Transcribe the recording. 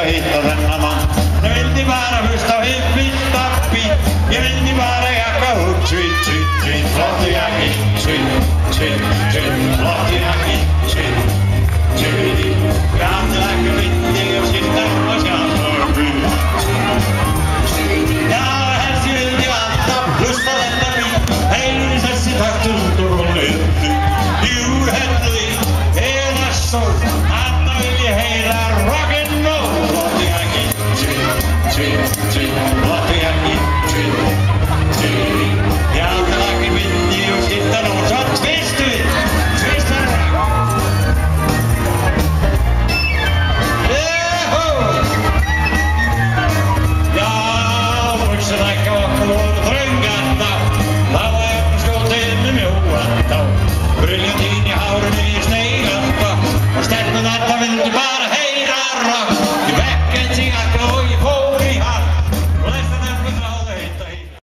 hitt og þennan mann. Ég vildi bara hlusta á hipp beat. Ég vildi bara jakka út. Sweet, sweet, sweet, flottu jakki. Sweet, sweet, sweet, flottu jakki. Sweet, sweet. Gamli lakkur vindi og skipta og sjálfsmorgun. Já, helst ég vildi vanta, hlusta þetta beat. Heyrðu þessi taktur út og róleðu. Jú, heldur því, eða svo. Þarna vil ég heyra rock'n'roll. Flottu jakki. Sweet, sweet, sweet, flottu jakki. Sweet, sweet. Gamli lakkur vindi og skipta og svo tvistu við. Tvistu við. Briljantín í hárinu í sneið.